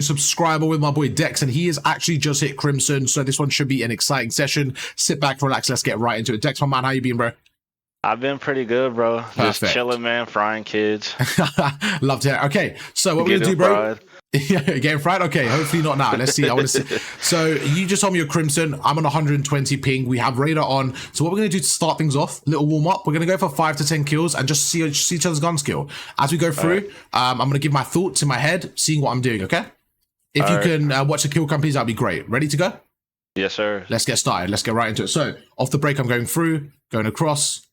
subscriber with my boy Dex, and he has actually just hit Crimson, so this one should be an exciting session. Sit back, relax, let's get right into it. Dex, my man, how you been, bro? I've been pretty good, bro. Perfect. Just chilling, man, frying kids. Love to hear. Okay, so what we're gonna do, bro? Yeah, getting fried? Okay, hopefully not now. Let's see. I want to see. So you just told me you're Crimson. I'm on 120 ping. We have radar on. So what we're going to do to start things off, little warm up, we're going to go for 5 to 10 kills and just see each other's gun skill. As we go through, I'm going to give my thoughts in my head, seeing what I'm doing, okay? If you can watch the kill companies, that'd be great. Ready to go? Yes, sir. Let's get started. Let's get right into it. So off the break, I'm going through, going across.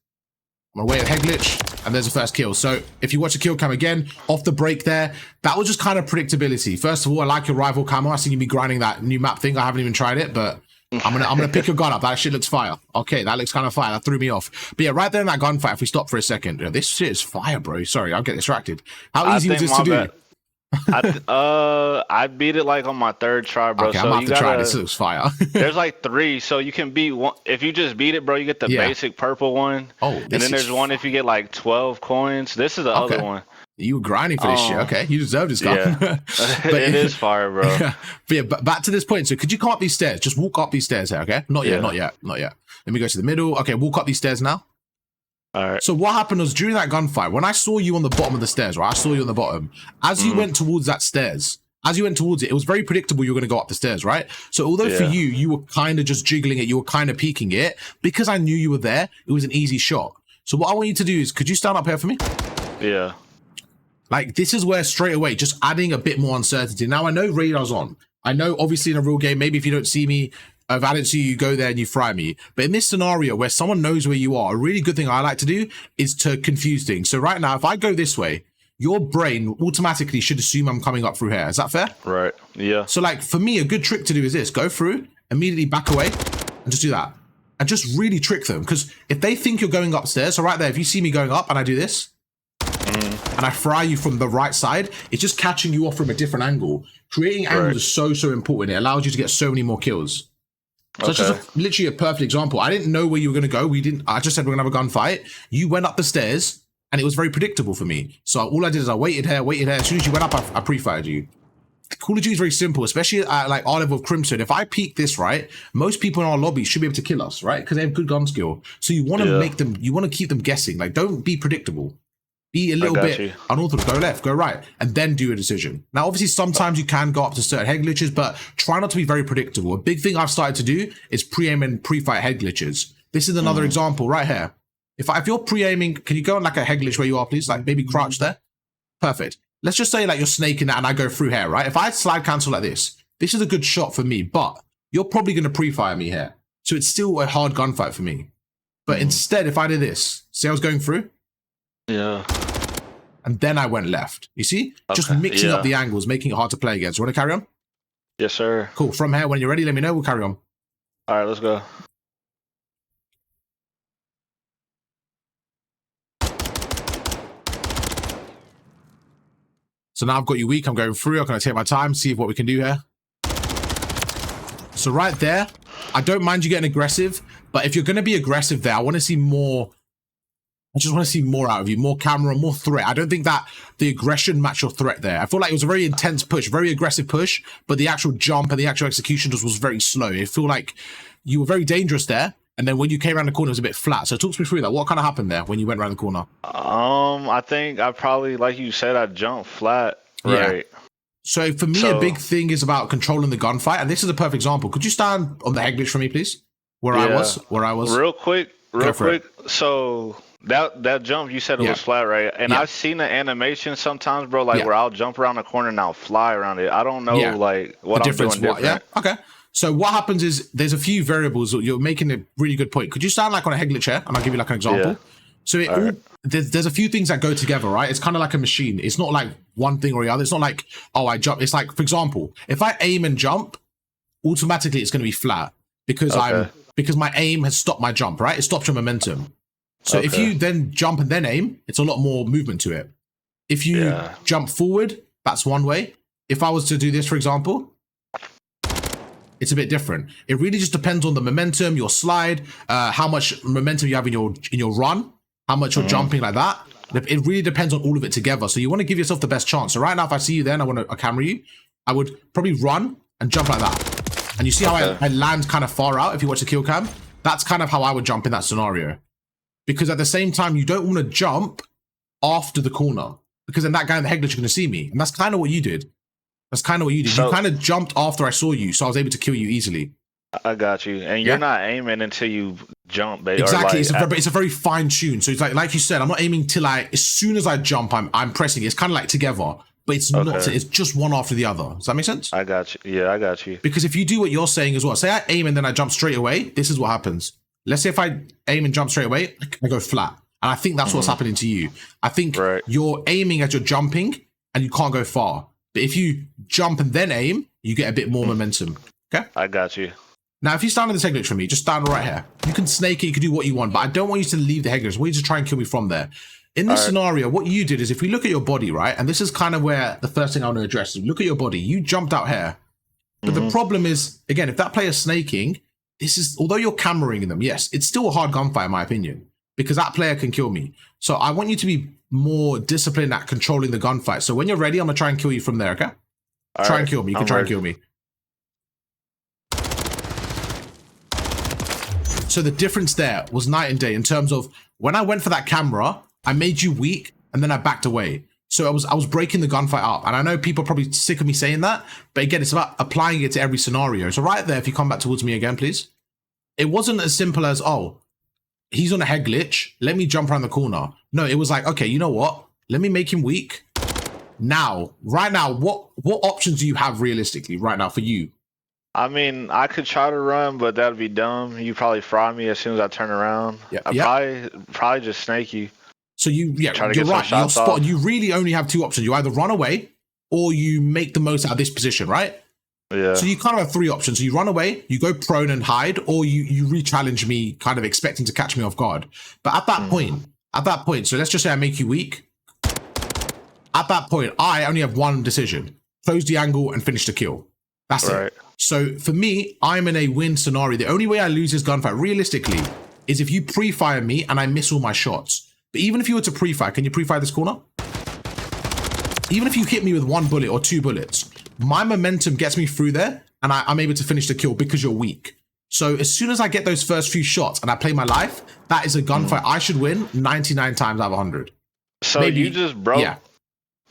I'm gonna wait at head glitch, and there's the first kill. So if you watch a kill cam again, off the break there, that was just kind of predictability. First of all, I like your rival camo. I see you be grinding that new map thing. I haven't even tried it, but I'm gonna pick your gun up. That shit looks fire. Okay, that looks kind of fire. That threw me off. But yeah, right there in that gunfight, if we stop for a second, this shit is fire, bro. Sorry, I'll get distracted. How easy was this to do? I beat it like on my 3rd try, bro. Okay, so I'm about to try. This looks fire. There's like 3, so you can beat one. If you just beat it, bro, you get the basic purple one. Oh, and then there's one if you get like 12 coins. This is the other one. You were grinding for this shit. Okay, you deserve this gun. Yeah. But it is fire, bro. But yeah, back to this point. So could you come up these stairs? Just walk up these stairs here, okay? Not yet. Let me go to the middle. Okay, walk up these stairs now. All right. So what happened was during that gunfight, when I saw you on the bottom of the stairs, right? I saw you on the bottom. As you went towards that stairs, as you went towards it, it was very predictable you were going to go up the stairs, right? So although for you were kind of just jiggling it, you were kind of peeking it, because I knew you were there, it was an easy shot. So what I want you to do is, could you stand up here for me? Yeah. Like, this is where straight away, just adding a bit more uncertainty. Now, I know radar's on. I know, obviously, in a real game, maybe if you don't see me, if I didn't see you, go there and you fry me. But in this scenario where someone knows where you are, a really good thing I like to do is to confuse things. So right now, if I go this way, your brain automatically should assume I'm coming up through here. Is that fair? Right. Yeah. So like, for me, a good trick to do is this. Go through, immediately back away, and just do that. And just really trick them. Because if they think you're going upstairs, so right there, if you see me going up and I do this, and I fry you from the right side, it's just catching you off from a different angle. Creating angles is so important. It allows you to get so many more kills. So that's just literally a perfect example. I didn't know where you were going to go. I just said we're going to have a gunfight. You went up the stairs, and it was very predictable for me. So all I did is I waited here. As soon as you went up, I pre-fired you. Call of Duty is very simple, especially at like our level of Crimson. If I peek this, right, most people in our lobby should be able to kill us, right? Because they have good gun skill. So you want to make them, you want to keep them guessing. Like, don't be predictable. Be a little bit unorthodox, go left, go right, and then do a decision. Now, obviously, sometimes you can go up to certain head glitches, but try not to be very predictable. A big thing I've started to do is pre-aim and pre-fight head glitches. This is another example right here. If you're pre-aiming, can you go on like a head glitch where you are, please? Like maybe crouch there. Perfect. Let's just say like you're snaking that and I go through here, right? If I slide cancel like this is a good shot for me, but you're probably going to pre-fire me here. So it's still a hard gunfight for me. But instead, if I did this, see I was going through? Yeah. And then I went left. You see? Just mixing up the angles, making it hard to play again. So you want to carry on? Yes, sir. Cool. From here, when you're ready, let me know. We'll carry on. All right, let's go. So now I've got you weak. I'm going through. I'm going to take my time, see what we can do here. So right there, I don't mind you getting aggressive, but if you're going to be aggressive there, I want to see more. I just want to see more out of you, more camera, more threat. I don't think that the aggression matched your threat there. I feel like it was a very intense push, very aggressive push, but the actual jump and the actual execution just was very slow. I feel like you were very dangerous there. And then when you came around the corner, it was a bit flat. So talk me through that. What kind of happened there when you went around the corner? I think I probably, like you said, I jumped flat. Right. Yeah. So for me, a big thing is about controlling the gunfight. And this is a perfect example. Could you stand on the head glitch for me, please? Where I was? Real quick. So that jump, you said it was flat, right? And I've seen the animation sometimes, bro, like where I'll jump around the corner and I'll fly around it. I don't know, like, what I'm doing different. Yeah, okay. So what happens is there's a few variables. You're making a really good point. Could you stand like on a head glitch here? And I'll give you like an example. Yeah. So there's a few things that go together, right? It's kind of like a machine. It's not like one thing or the other. It's not like, oh, I jump. It's like, for example, if I aim and jump, automatically it's going to be flat because because my aim has stopped my jump, right? It stops your momentum. So if you then jump and then aim, it's a lot more movement to it. If you jump forward, that's one way. If I was to do this, for example, it's a bit different. It really just depends on the momentum, your slide, how much momentum you have in your run, how much you're jumping like that. It really depends on all of it together. So you want to give yourself the best chance. So right now, if I see you there and I want to camera you, I would probably run and jump like that. And you see how I land kind of far out if you watch the kill cam? That's kind of how I would jump in that scenario. Because at the same time, you don't want to jump after the corner. Because then that guy in the head glitch is going to see me. And that's kind of what you did. That's kind of what you did. You kind of jumped after I saw you, so I was able to kill you easily. I got you. And you're not aiming until you jump, baby. Exactly. It's a very fine tune. So it's like you said, I'm not aiming till as soon as I jump, I'm pressing. It's kind of like together, but it's not. It's just one after the other. Does that make sense? I got you. Yeah, I got you. Because if you do what you're saying as well, say I aim and then I jump straight away, this is what happens. Let's say if I aim and jump straight away, I go flat. And I think that's what's happening to you. I think you're aiming as you're jumping and you can't go far. But if you jump and then aim, you get a bit more momentum. Okay? I got you. Now, if you stand on this head glitch for me, just stand right here. You can snake it, you can do what you want, but I don't want you to leave the head glitch. I want you to try and kill me from there. In this scenario, what you did is if we look at your body, right? And this is kind of where the first thing I want to address is look at your body. You jumped out here. But the problem is, again, if that player's snaking, although you're cameraing them, yes, it's still a hard gunfight in my opinion, because that player can kill me. So I want you to be more disciplined at controlling the gunfight. So when you're ready, I'm going to try and kill you from there, okay? Try and kill me. You can try and kill me. So the difference there was night and day in terms of when I went for that camera, I made you weak and then I backed away. So I was breaking the gunfight up. And I know people are probably sick of me saying that, but again, it's about applying it to every scenario. So right there, if you come back towards me again, please. It wasn't as simple as, oh, he's on a head glitch. Let me jump around the corner. No, it was like, okay, you know what? Let me make him weak. Now, right now, what options do you have realistically right now for you? I mean, I could try to run, but that'd be dumb. You probably fry me as soon as I turn around. Yeah, I'd probably just snake you. So you're right. You're spot. You really only have two options. You either run away or you make the most out of this position, right? Yeah. So you kind of have three options. So you run away, you go prone and hide, or you re-challenge me, kind of expecting to catch me off guard. But at that point, so let's just say I make you weak. At that point, I only have one decision: close the angle and finish the kill. That's it. So for me, I'm in a win scenario. The only way I lose this gunfight, realistically, is if you pre-fire me and I miss all my shots. But even if you were to pre-fire, can you pre-fire this corner? Even if you hit me with one bullet or two bullets, my momentum gets me through there and I'm able to finish the kill because you're weak. So as soon as I get those first few shots and I play my life, that is a gunfight I should win 99 times out of 100. So maybe, you just broke... Yeah.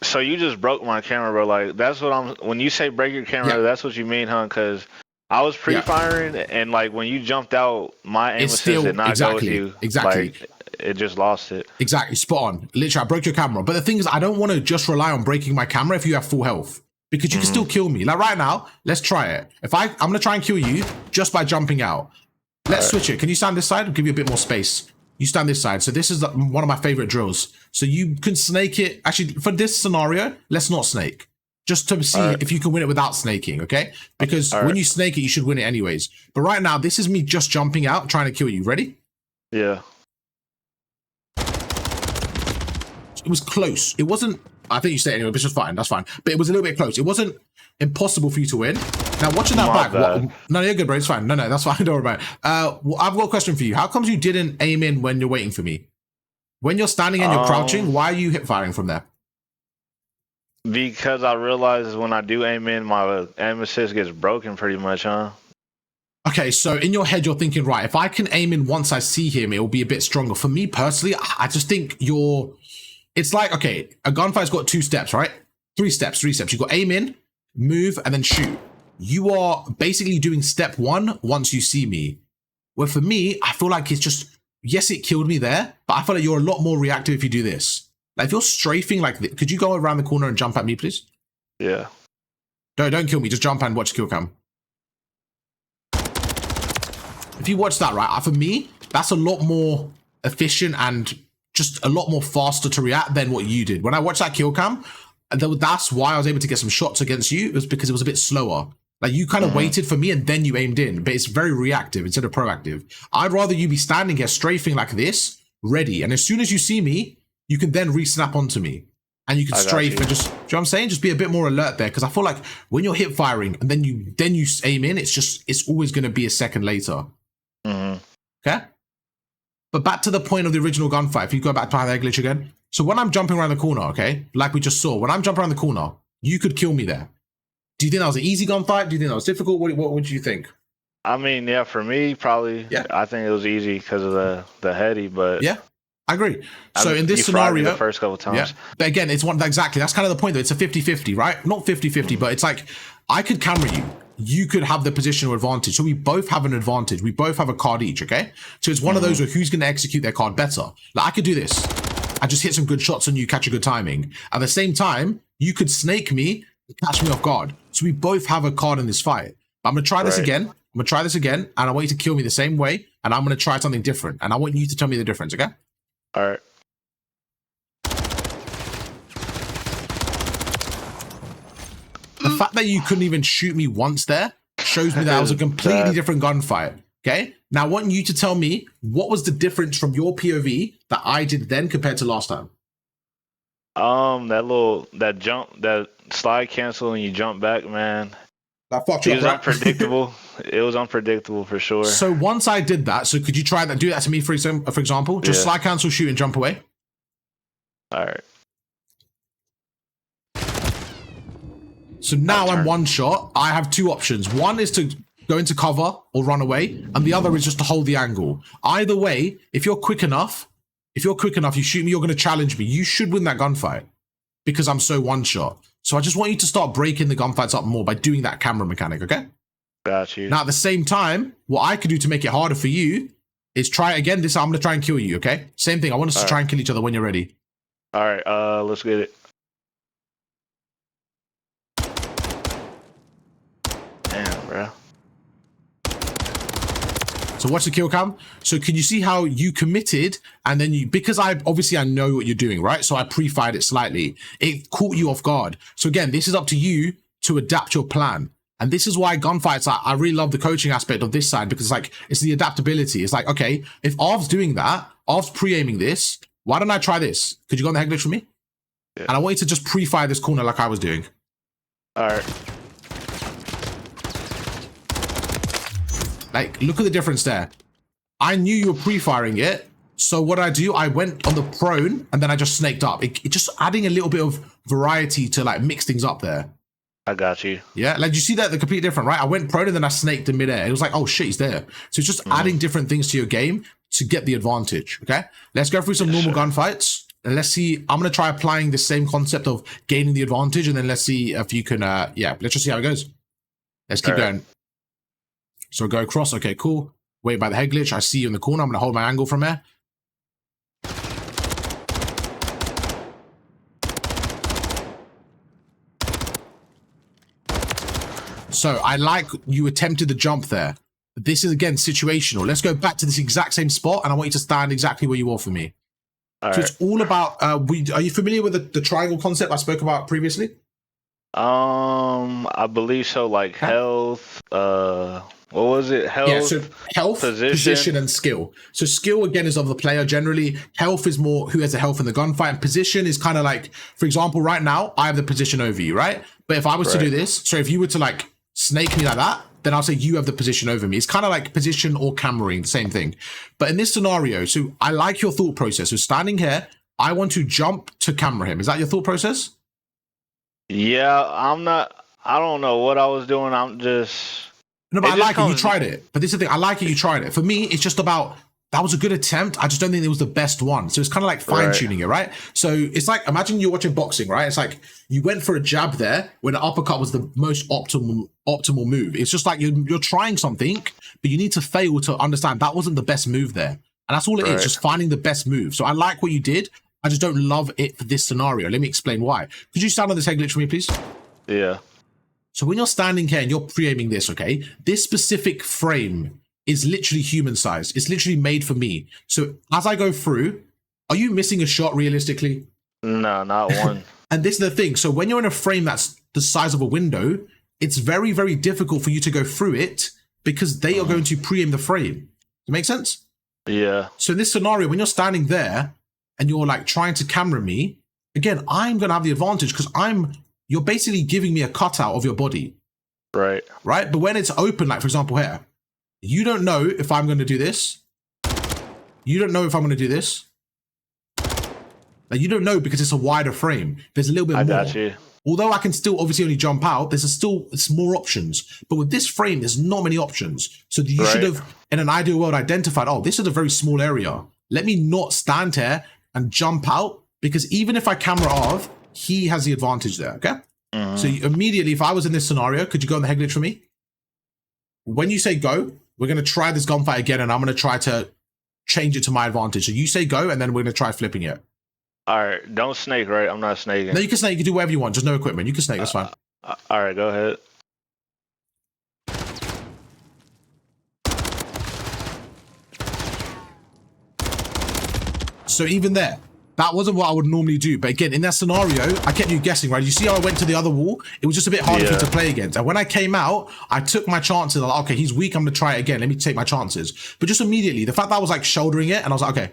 So you just broke my camera, bro. Like, that's what when you say break your camera, that's what you mean, huh? Because I was pre-firing, and like when you jumped out, my aim assist did not go with you. Exactly. Like, it just lost it. Exactly. Spot on. Literally, I broke your camera. But the thing is, I don't want to just rely on breaking my camera if you have full health. Because you can still kill me. Like right now, let's try it. I'm going to try and kill you just by jumping out. Let's switch it. Can you stand this side? I'll give you a bit more space. You stand this side. So this is one of my favorite drills. So you can snake it. Actually, for this scenario, let's not snake. Just to see if you can win it without snaking, okay? Because when you snake it, you should win it anyways. But right now, this is me just jumping out, trying to kill you. Ready? Yeah. It was close. It wasn't... I think you say it anyway, which is fine. That's fine. But it was a little bit close. It wasn't impossible for you to win. Now, watching that back... No, you're good, bro. It's fine. No, that's fine. Don't worry about it. I've got a question for you. How comes you didn't aim in when you're waiting for me? When you're standing and you're crouching, why are you hip firing from there? Because I realize when I do aim in, my aim assist gets broken pretty much, huh? Okay, so in your head, you're thinking, right, if I can aim in once I see him, it will be a bit stronger. For me personally, I just think it's like, okay, a gunfight's got 2 steps, right? 3 steps. You've got aim in, move, and then shoot. You are basically doing step 1 once you see me. Where for me, I feel like it's just, yes, it killed me there, but I feel like you're a lot more reactive if you do this. Like if you're strafing like this, could you go around the corner and jump at me, please? Yeah. Don't kill me. Just jump and watch kill cam. If you watch that, right, for me, that's a lot more efficient and just a lot more faster to react than what you did. When I watched that kill cam, that's why I was able to get some shots against you. It was because it was a bit slower. Like you kind of waited for me and then you aimed in, but it's very reactive instead of proactive. I'd rather you be standing here strafing like this, ready. And as soon as you see me, you can then re-snap onto me and you can strafe and just, do you know what I'm saying? Just be a bit more alert there. Cause I feel like when you're hip firing and then you aim in, it's always going to be a second later. Okay. But back to the point of the original gunfight. If you go back to the glitch again. So when I'm jumping around the corner, okay, like we just saw, when I'm jumping around the corner, you could kill me there. Do you think that was an easy gunfight? Do you think that was difficult? What would you think? I mean, yeah, for me, probably. Yeah. I think it was easy because of the heady, but yeah, I agree. So in this scenario, the first couple times. Yeah, but again, it's one exactly. That's kind of the point, though. It's a 50-50, right? Not 50-50, but it's like I could camera you. You could have the positional advantage. So we both have an advantage. We both have a card each, okay? So it's one of those where who's going to execute their card better. Like I could do this. I just hit some good shots on you, catch a good timing. At the same time, you could snake me, catch me off guard. So we both have a card in this fight. But I'm going to try this again. I'm going to try this again. And I want you to kill me the same way. And I'm going to try something different. And I want you to tell me the difference, okay? All right. The fact that you couldn't even shoot me once there shows me that it was a completely different gunfight. Okay. Now I want you to tell me what was the difference from your POV that I did then compared to last time. That jump, that slide cancel and you jump back, man. That fucked you up, right? Unpredictable. It was unpredictable for sure. So once I did that, so could you try that? Do that to me for example. Just slide cancel, shoot, and jump away. All right. So now I'm one shot. I have two options. One is to go into cover or run away, and the other is just to hold the angle. Either way, if you're quick enough, you shoot me, you're going to challenge me. You should win that gunfight because I'm so one shot. So I just want you to start breaking the gunfights up more by doing that camera mechanic, okay? Got you. Now at the same time, what I could do to make it harder for you is try it again. I'm going to try and kill you, okay? Same thing. I want us to try and kill each other when you're ready. All right, let's get it. Damn, bro. So watch the kill cam. So can you see how you committed and then because I know what you're doing, right? So I pre-fired it slightly. It caught you off guard. So again, this is up to you to adapt your plan. And this is why gunfights, I really love the coaching aspect of this side because it's the adaptability. It's like, okay, if Arv's doing that, Arv's pre-aiming this, why don't I try this? Could you go on the head glitch for me? Yeah. And I want you to just pre-fire this corner like I was doing. All right. Like, look at the difference there. I knew you were pre-firing it. So what I do, I went on the prone and then I just snaked up. It just adding a little bit of variety to like mix things up there. I got you. Yeah, like you see that they're completely different, right? I went prone and then I snaked in midair. It was like, oh shit, he's there. So it's just adding different things to your game to get the advantage, okay? Let's go through some normal gunfights. And let's see, I'm going to try applying the same concept of gaining the advantage. And then let's see if you can, let's just see how it goes. Let's keep going. So go across. Okay, cool. Wait by the head glitch. I see you in the corner. I'm going to hold my angle from there. So I like you attempted the jump there. This is, again, situational. Let's go back to this exact same spot, and I want you to stand exactly where you were for me. So it's all about, are you familiar with the triangle concept I spoke about previously? I believe so, like health, what was it? Health, yeah, so health, position, and skill. So skill, again, is of the player generally. Health is more who has the health in the gunfight. And position is kind of like, for example, right now, I have the position over you, right? But if I was to do this, so if you were to like snake me like that, then I'll say you have the position over me. It's kind of like position or cameraing, the same thing. But in this scenario, so I like your thought process. So standing here, I want to jump to camera him. Is that your thought process? Yeah, I don't know what I was doing. I'm just... No, but I like it. You tried it. But this is the thing. I like it. You tried it. For me, it's just about, that was a good attempt. I just don't think it was the best one. So it's kind of like fine tuning it, right? So it's like, imagine you're watching boxing, right? It's like you went for a jab there when an uppercut was the most optimal move. It's just like you're trying something, but you need to fail to understand that wasn't the best move there. And that's all it is, just finding the best move. So I like what you did. I just don't love it for this scenario. Let me explain why. Could you stand on this head glitch for me, please? Yeah. So when you're standing here and you're pre-aiming this, okay, this specific frame is literally human sized. It's literally made for me. So as I go through, are you missing a shot realistically? No, not one. And this is the thing. So when you're in a frame that's the size of a window, it's very, very difficult for you to go through it because they are going to pre-aim the frame. Does it make sense? Yeah. So in this scenario, when you're standing there and you're like trying to camera me, again, I'm going to have the advantage because you're basically giving me a cutout of your body. Right. Right? But when it's open, like for example here, you don't know if I'm going to do this. You don't know if I'm going to do this. Like, you don't know because it's a wider frame. There's a little bit more. I got you. although I can still obviously only jump out, it's more options. But with this frame, there's not many options. So you should have, in an ideal world, identified, oh, this is a very small area. Let me not stand here and jump out, because even if I camera off, he has the advantage there, okay? So immediately, if I was in this scenario, could you go on the head glitch for me? When you say go, we're going to try this gunfight again, and I'm going to try to change it to my advantage. So you say go, and then we're going to try flipping it. All right, don't snake, right? I'm not snaking. No, you can snake. You can do whatever you want. Just no equipment. You can snake. That's fine. All right, go ahead. So even there, that wasn't what I would normally do. But again, in that scenario, I kept you guessing, right? You see how I went to the other wall? It was just a bit harder for you to play against. And when I came out, I took my chances. I was like, okay, he's weak. I'm going to try it again. Let me take my chances. But just immediately, the fact that I was like shouldering it, and I was like, okay,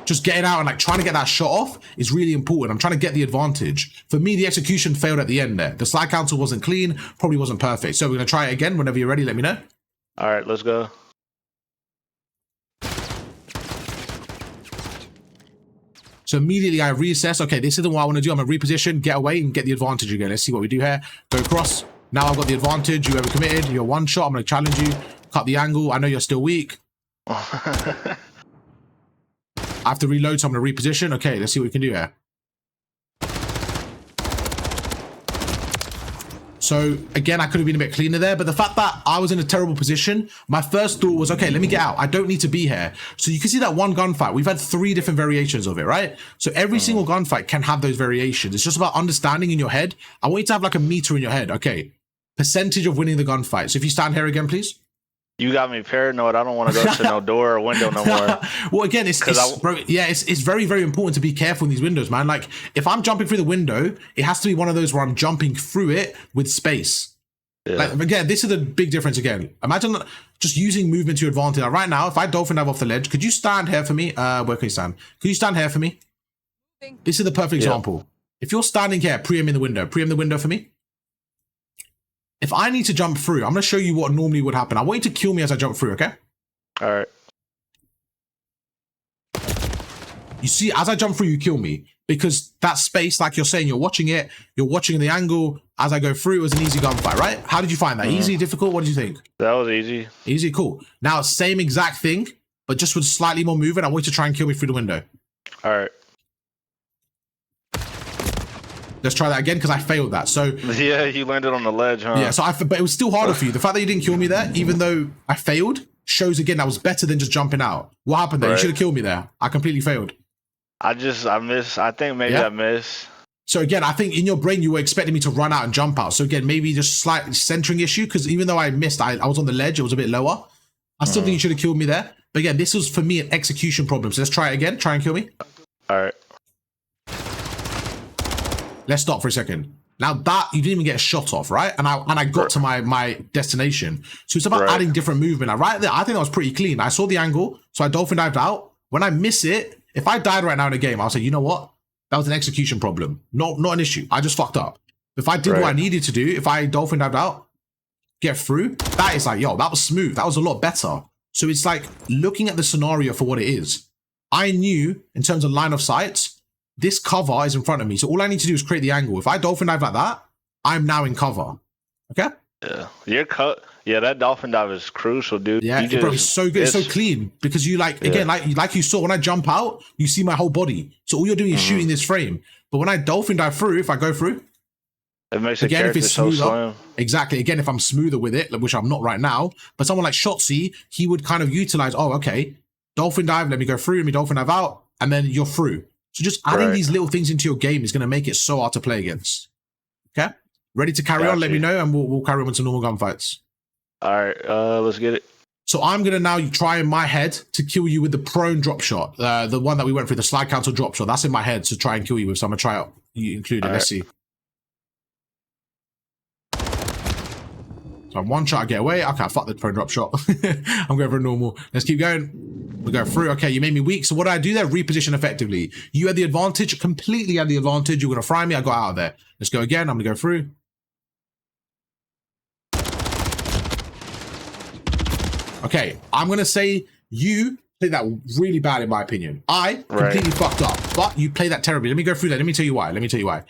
just getting out and like trying to get that shot off is really important. I'm trying to get the advantage. For me, the execution failed at the end there. The slide counter wasn't clean, probably wasn't perfect. So we're going to try it again. Whenever you're ready, let me know. All right, let's go. So immediately I reassess, okay, this isn't what I want to do. I'm going to reposition, get away, and get the advantage again. Let's see what we do here. Go across. Now I've got the advantage. You ever committed. You're one shot. I'm going to challenge you. Cut the angle. I know you're still weak. I have to reload, so I'm going to reposition. Okay, let's see what we can do here. So again, I could have been a bit cleaner there, but the fact that I was in a terrible position, my first thought was, okay, let me get out. I don't need to be here. So you can see that one gunfight, we've had 3 different variations of it, right? So every single gunfight can have those variations. It's just about understanding in your head. I want you to have like a meter in your head. Okay, percentage of winning the gunfight. So if you stand here again, please. You got me paranoid. I don't want to go to no door or window no more. Well, again, it's very, very important to be careful in these windows, man. Like, if I'm jumping through the window, it has to be one of those where I'm jumping through it with space. Yeah. Like, again, this is the big difference again. Imagine just using movement to your advantage. Like, right now, if I dolphin dive off the ledge, could you stand here for me? Where can you stand? Could you stand here for me? This is the perfect example. If you're standing here, preem in the window. Preem the window for me. If I need to jump through, I'm going to show you what normally would happen. I want you to kill me as I jump through, okay? All right. You see, as I jump through, you kill me. Because that space, like you're saying, you're watching it, you're watching the angle. As I go through, it was an easy gunfight, right? How did you find that? Easy, difficult? What did you think? That was easy. Easy, cool. Now, same exact thing, but just with slightly more movement. I want you to try and kill me through the window. All right. Let's try that again, because I failed that. So yeah, you landed on the ledge, huh? Yeah, but it was still harder for you. The fact that you didn't kill me there, even though I failed, shows again that was better than just jumping out. What happened there? You should have killed me there. I completely failed. I missed. I think maybe I missed. So again, I think in your brain you were expecting me to run out and jump out. So again, maybe just slight centering issue, because even though I missed, I was on the ledge. It was a bit lower. I still think you should have killed me there. But again, this was for me an execution problem. So let's try it again. Try and kill me. All right. Let's stop for a second. Now that you didn't even get a shot off, right? And I got to my destination. So it's about adding different movement. Now, right there, I think that was pretty clean. I saw the angle, so I dolphin dived out. When I miss it, if I died right now in a game, I'll say, you know what? That was an execution problem. Not an issue. I just fucked up. If I did what I needed to do, if I dolphin dived out, get through, that is like, yo, that was smooth. That was a lot better. So it's like looking at the scenario for what it is. I knew in terms of line of sight, this cover is in front of me. So all I need to do is create the angle. If I dolphin dive like that, I'm now in cover. Okay? Yeah. That dolphin dive is crucial, dude. Yeah, bro, it's so good. It's so clean. Because you again, like you saw, when I jump out, you see my whole body. So all you're doing is shooting this frame. But when I dolphin dive through, if I go through, it makes the character so slim. Exactly. Again, if I'm smoother with it, which I'm not right now, but someone like Shotzi, he would kind of utilize, oh, okay, dolphin dive, let me go through, let me dolphin dive out, and then you're through. So just adding these little things into your game is going to make it so hard to play against. Okay? Ready to carry on? Let me know, and we'll carry on with some normal gunfights. All right, let's get it. So I'm going to now try in my head to kill you with the prone drop shot. The one that we went through, the slide cancel drop shot. That's in my head to try and kill you with. So I'm going to try it. You include it. Let's see. So I'm one shot, I get away. Okay, fuck the prone drop shot. I'm going for a normal. Let's keep going. We'll go through. Okay, you made me weak. So what did I do there? Reposition effectively. You had the advantage, completely had the advantage. You were going to fry me. I got out of there. Let's go again. I'm going to go through. Okay, I'm going to say you played that really bad in my opinion. I completely fucked up, but you played that terribly. Let me go through that. Let me tell you why.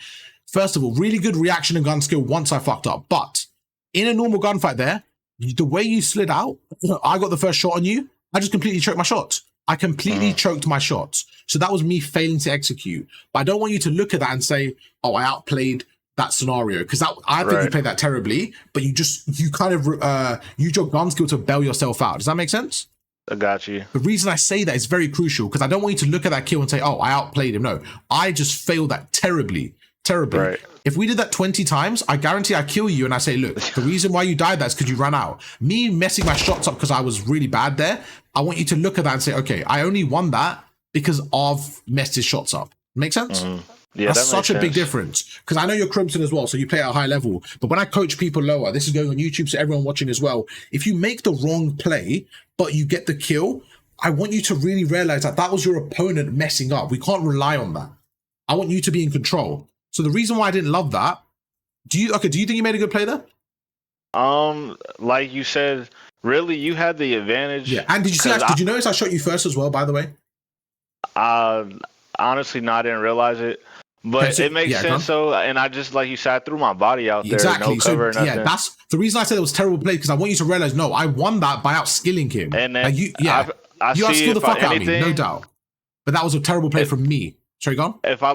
First of all, really good reaction and gun skill once I fucked up. But in a normal gunfight there, the way you slid out, I got the first shot on you. I just completely choked my shots. I completely choked my shots. So that was me failing to execute. But I don't want you to look at that and say, oh, I outplayed that scenario. Because I think you played that terribly, but you kind of used your gun skill to bail yourself out. Does that make sense? I got you. The reason I say that is very crucial because I don't want you to look at that kill and say, oh, I outplayed him. No, I just failed that terribly. Right. If we did that 20 times, I guarantee I kill you and I say, look, the reason why you died that is because you ran out. Me messing my shots up because I was really bad there, I want you to look at that and say, okay, I only won that because I've messed his shots up. Make sense? Yeah, that's such a big difference. Because I know you're Crimson as well, so you play at a high level. But when I coach people lower, this is going on YouTube, so everyone watching as well. If you make the wrong play, but you get the kill, I want you to really realize that that was your opponent messing up. We can't rely on that. I want you to be in control. So the reason why I didn't love that, do you think you made a good play there? Like you said, really, you had the advantage. Yeah, and did you notice I shot you first as well, by the way? Honestly, no, I didn't realize it. But okay, so, it makes sense, though. And I just, like you said, I threw my body out there. Exactly. No cover or nothing. Yeah, that's the reason I said it was terrible play, because I want you to realize, no, I won that by outskilling him. And then you outskilled the fuck out of me, no doubt. But that was a terrible play from me. Sorry, go on. If I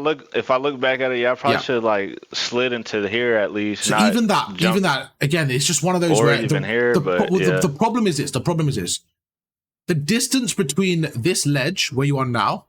look back at it, yeah, I probably should have like slid into here at least. So even that, again, it's just one of those where the problem is this. The problem is this. The distance between this ledge where you are now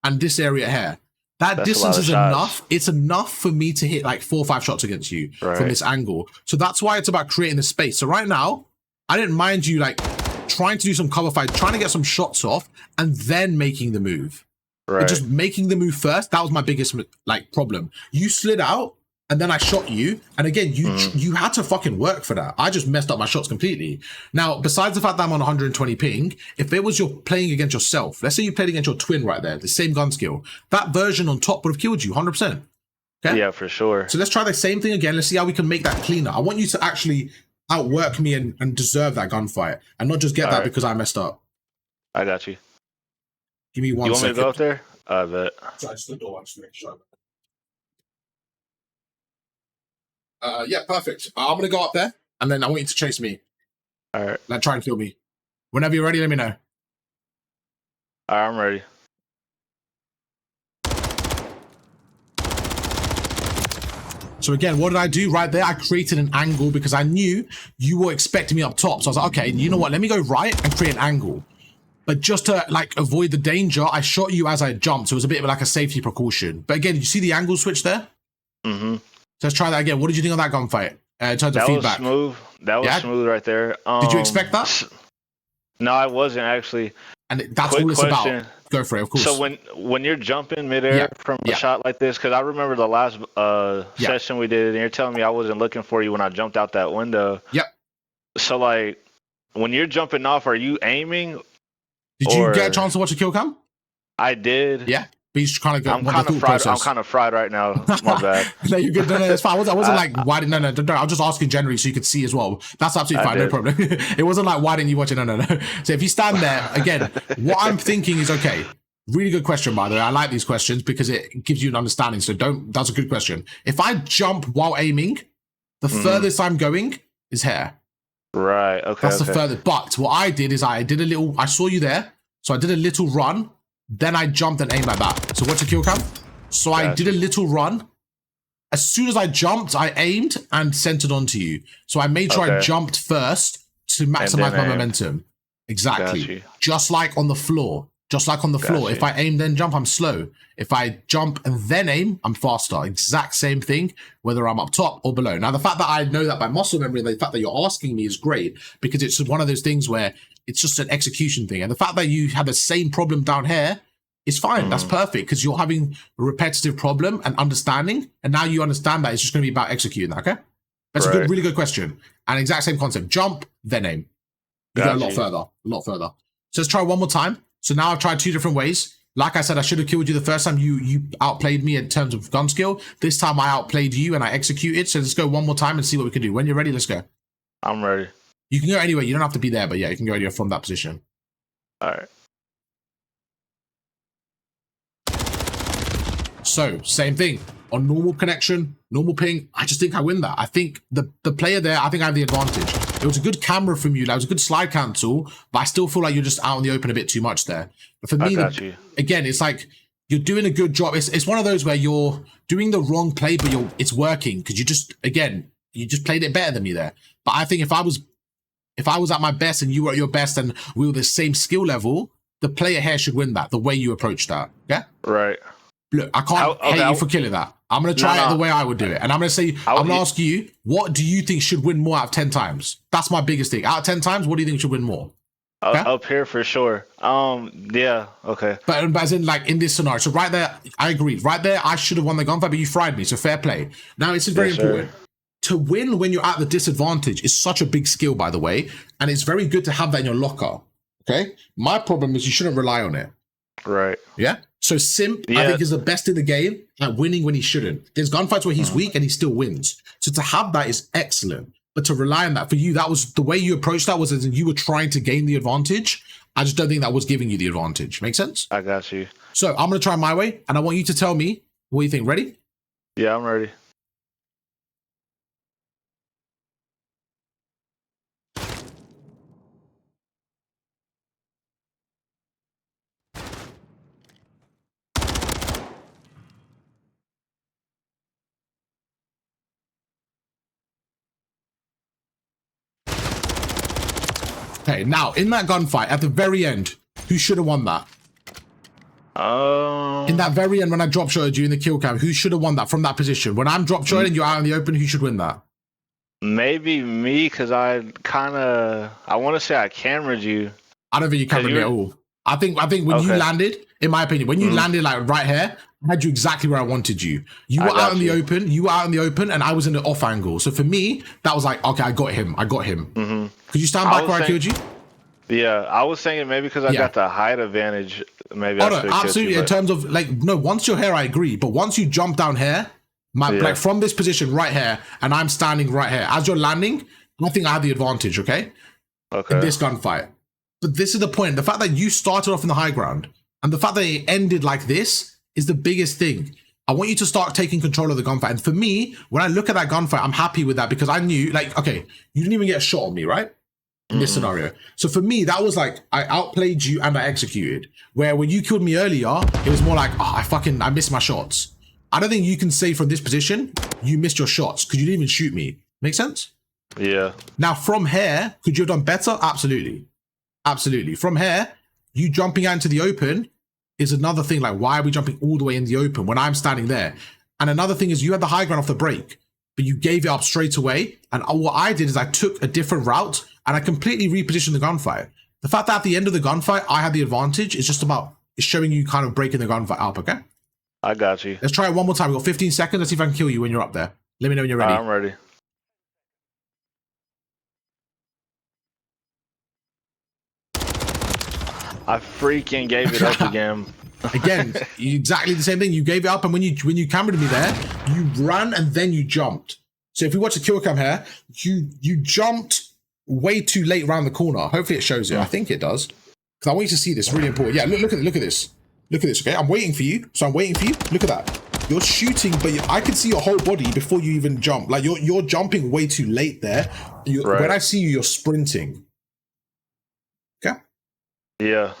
and this area here, that distance is enough. It's enough for me to hit like 4 or 5 shots against you from this angle. So that's why it's about creating the space. So right now, I didn't mind you like trying to do some cover fight, trying to get some shots off, and then making the move. But just making the move first, that was my biggest like problem. You slid out, and then I shot you, and again, you had to fucking work for that. I just messed up my shots completely. Now, besides the fact that I'm on 120 ping, if it was you're playing against yourself, let's say you played against your twin right there, the same gun skill, that version on top would have killed you 100%. Okay? Yeah, for sure. So let's try the same thing again. Let's see how we can make that cleaner. I want you to actually outwork me and deserve that gunfight, and not just get that because I messed up. I got you. Give me 1 second. You want me to go up there? I bet. So I just the door, just make sure. Yeah, perfect. I'm gonna go up there, and then I want you to chase me. All right. Like, try and kill me. Whenever you're ready, let me know. All right, I'm ready. So again, what did I do right there? I created an angle because I knew you were expecting me up top. So I was like, okay, you know what? Let me go right and create an angle. But just to like avoid the danger, I shot you as I jumped. So it was a bit of like a safety precaution. But again, did you see the angle switch there? Mm-hmm. So let's try that again. What did you think of that gunfight? In terms of feedback. That was smooth. That was smooth right there. Did you expect that? No, I wasn't actually. And that's all it's about. Go for it, of course. So when you're jumping midair from a shot like this, because I remember the last session we did, and you're telling me I wasn't looking for you when I jumped out that window. Yep. So like when you're jumping off, are you aiming? Did you get a chance to watch a kill cam? I did. Yeah. But he's kind of I'm kind of fried. I'm kind of fried right now. My bad. No, you're good. No, it's fine. I wasn't like, why didn't, no. I was just asking generally so you could see as well. That's absolutely fine. No problem. It wasn't like, why didn't you watch it? No. So if you stand there, again, what I'm thinking is, okay, really good question, by the way. I like these questions because it gives you an understanding. So that's a good question. If I jump while aiming, the furthest I'm going is here. Right. Okay. That's the furthest. But what I did is I saw you there. So I did a little run. Then I jumped and aimed like that. So what's a kill cam? So I did a little run. As soon as I jumped, I aimed and centered onto you. So I made sure I jumped first to maximize my momentum. Exactly. Just like on the floor. If I aim then jump, I'm slow. If I jump and then aim, I'm faster. Exact same thing, whether I'm up top or below. Now, the fact that I know that by muscle memory, and the fact that you're asking me is great because it's one of those things where it's just an execution thing. And the fact that you had the same problem down here is fine. That's perfect because you're having a repetitive problem and understanding. And now you understand that it's just going to be about executing that, okay? That's a really good question. And exact same concept. Jump, then aim. You go a lot further. So let's try one more time. So now I've tried 2 different ways. Like I said, I should have killed you the first time. You outplayed me in terms of gun skill. This time I outplayed you and I executed. So let's go one more time and see what we can do. When you're ready, let's go. I'm ready. You can go anywhere. You don't have to be there, but yeah, you can go anywhere from that position. All right. So, same thing. on normal connection, normal ping, I just think I win that. I think the player there, I think I have the advantage. It was a good camera from you. That was a good slide cancel, but I still feel like you're just out in the open a bit too much there. But for me, again, it's like you're doing a good job. It's one of those where you're doing the wrong play, but it's working because you just played it better than me there. But I think if I was at my best and you were at your best and we were the same skill level, the player here should win that, the way you approach that. Yeah? Right. Look, I can't hate you for killing that. I'm going to try it the way I would do it. And I'm going to say, I'm going to ask you, what do you think should win more out of 10 times? That's my biggest thing. Out of 10 times, what do you think should win more? Okay? Up here for sure. Yeah, okay. But as in, like, in this scenario. So right there, I agreed. Right there, I should have won the gunfight, but you fried me. So fair play. Now, it's very important. To win when you're at the disadvantage is such a big skill, by the way. And it's very good to have that in your locker. Okay? My problem is you shouldn't rely on it. Right. Yeah? So Simp, I think, is the best in the game at winning when he shouldn't. There's gunfights where he's weak and he still wins. So to have that is excellent. But to rely on that, for you, that was the way you approached that was as in you were trying to gain the advantage. I just don't think that was giving you the advantage. Make sense? I got you. So I'm going to try my way, and I want you to tell me what you think. Ready? Yeah, I'm ready. Okay, now, in that gunfight, at the very end, who should have won that? In that very end, when I drop shotted you in the kill cam, who should have won that from that position? When I'm drop shotted and you're out in the open, who should win that? Maybe me, because I want to say I cameraed you. I don't think you cameraed me at all. I think when you landed, in my opinion, when you landed like right here, I had you exactly where I wanted you. You were out in the open. You were out in the open, and I was in the off angle. So for me, that was like, okay, I got him. Could you stand back where I killed you? Yeah, I was saying maybe because I got the height advantage. Maybe I should absolutely. In terms of like, no, once you're here, I agree. But once you jump down here, like from this position right here, and I'm standing right here, as you're landing, I think I had the advantage. Okay. In this gunfight. But this is the point. The fact that you started off in the high ground and the fact that it ended like this is the biggest thing. I want you to start taking control of the gunfight. And for me, when I look at that gunfight, I'm happy with that because I knew, like, okay, you didn't even get a shot on me, right? In this scenario. So for me, that was like, I outplayed you and I executed. Where when you killed me earlier, it was more like, oh, I missed my shots. I don't think you can say from this position, you missed your shots because you didn't even shoot me. Make sense? Yeah. Now from here, could you have done better? Absolutely. Absolutely. From here, you jumping out into the open is another thing. Like, why are we jumping all the way in the open when I'm standing there? And another thing is you had the high ground off the break, but you gave it up straight away. And what I did is I took a different route and I completely repositioned the gunfight. The fact that at the end of the gunfight, I had the advantage is just about showing you kind of breaking the gunfight up, okay? I got you. Let's try it one more time. We've got 15 seconds. Let's see if I can kill you when you're up there. Let me know when you're ready. I'm ready. I freaking gave it up again. Again, exactly the same thing. You gave it up, and when you camered me there, you ran and then you jumped. So if we watch the kill cam here, you jumped way too late around the corner. Hopefully it shows it. I think it does. Because I want you to see this. Really important. Yeah, look at this. Look at this, okay? I'm waiting for you. So I'm waiting for you. Look at that. You're shooting, but I can see your whole body before you even jump. Like, you're jumping way too late there. When I see you, you're sprinting. Okay? Yeah.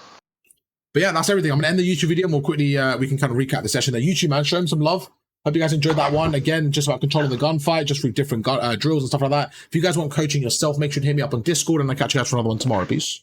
But yeah, that's everything. I'm going to end the YouTube video and we'll quickly, we can kind of recap the session there. YouTube, man, show him some love. Hope you guys enjoyed that one. Again, just about controlling the gunfight, just through different drills and stuff like that. If you guys want coaching yourself, make sure to hit me up on Discord and I'll catch you guys for another one tomorrow. Peace.